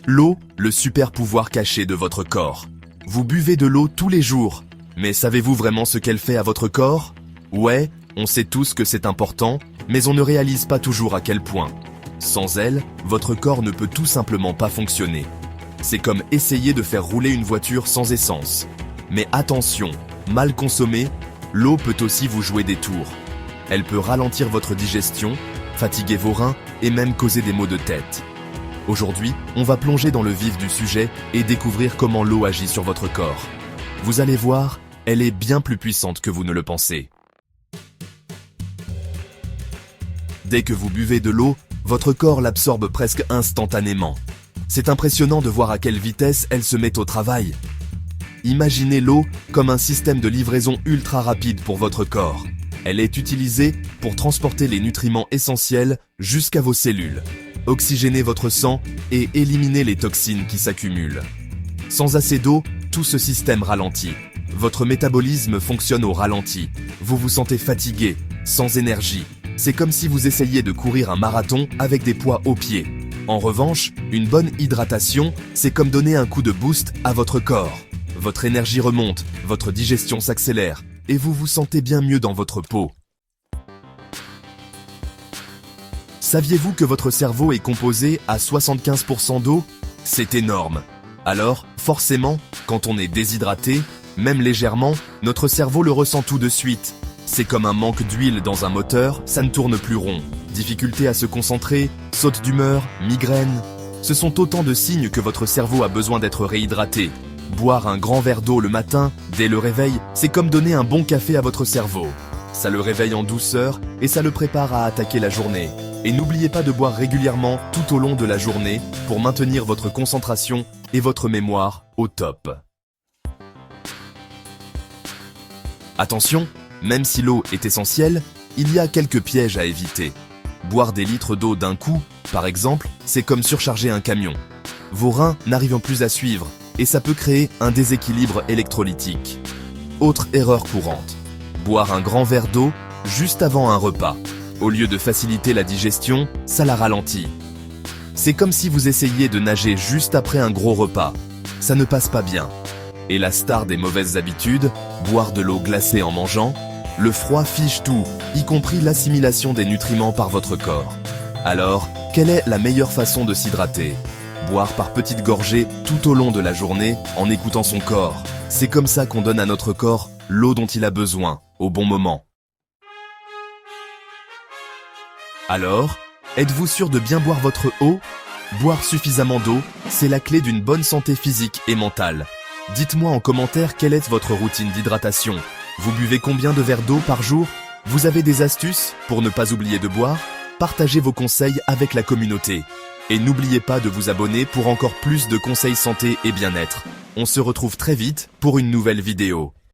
L'eau, le super pouvoir caché de votre corps. Vous buvez de l'eau tous les jours, mais savez-vous vraiment ce qu'elle fait à votre corps? Ouais, on sait tous que c'est important, mais on ne réalise pas toujours à quel point. Sans elle, votre corps ne peut tout simplement pas fonctionner. C'est comme essayer de faire rouler une voiture sans essence. Mais attention, mal consommée, l'eau peut aussi vous jouer des tours. Elle peut ralentir votre digestion, fatiguer vos reins et même causer des maux de tête. Aujourd'hui, on va plonger dans le vif du sujet et découvrir comment l'eau agit sur votre corps. Vous allez voir, elle est bien plus puissante que vous ne le pensez. Dès que vous buvez de l'eau, votre corps l'absorbe presque instantanément. C'est impressionnant de voir à quelle vitesse elle se met au travail. Imaginez l'eau comme un système de livraison ultra rapide pour votre corps. Elle est utilisée pour transporter les nutriments essentiels jusqu'à vos cellules, oxygéner votre sang et éliminer les toxines qui s'accumulent. Sans assez d'eau, tout ce système ralentit. Votre métabolisme fonctionne au ralenti. Vous vous sentez fatigué, sans énergie. C'est comme si vous essayiez de courir un marathon avec des poids aux pieds. En revanche, une bonne hydratation, c'est comme donner un coup de boost à votre corps. Votre énergie remonte, votre digestion s'accélère et vous vous sentez bien mieux dans votre peau. Saviez-vous que votre cerveau est composé à 75% d'eau? C'est énorme. Alors, forcément, quand on est déshydraté, même légèrement, notre cerveau le ressent tout de suite. C'est comme un manque d'huile dans un moteur, ça ne tourne plus rond. Difficulté à se concentrer, saute d'humeur, migraine. Ce sont autant de signes que votre cerveau a besoin d'être réhydraté. Boire un grand verre d'eau le matin, dès le réveil, c'est comme donner un bon café à votre cerveau. Ça le réveille en douceur et ça le prépare à attaquer la journée. Et n'oubliez pas de boire régulièrement tout au long de la journée pour maintenir votre concentration et votre mémoire au top. Attention, même si l'eau est essentielle, il y a quelques pièges à éviter. Boire des litres d'eau d'un coup, par exemple, c'est comme surcharger un camion. Vos reins n'arrivent plus à suivre et ça peut créer un déséquilibre électrolytique. Autre erreur courante, boire un grand verre d'eau juste avant un repas. Au lieu de faciliter la digestion, ça la ralentit. C'est comme si vous essayiez de nager juste après un gros repas. Ça ne passe pas bien. Et la star des mauvaises habitudes, boire de l'eau glacée en mangeant, le froid fige tout, y compris l'assimilation des nutriments par votre corps. Alors, quelle est la meilleure façon de s'hydrater? Boire par petites gorgées tout au long de la journée en écoutant son corps. C'est comme ça qu'on donne à notre corps l'eau dont il a besoin, au bon moment. Alors, êtes-vous sûr de bien boire votre eau? Boire suffisamment d'eau, c'est la clé d'une bonne santé physique et mentale. Dites-moi en commentaire quelle est votre routine d'hydratation. Vous buvez combien de verres d'eau par jour? Vous avez des astuces pour ne pas oublier de boire? Partagez vos conseils avec la communauté. Et n'oubliez pas de vous abonner pour encore plus de conseils santé et bien-être. On se retrouve très vite pour une nouvelle vidéo.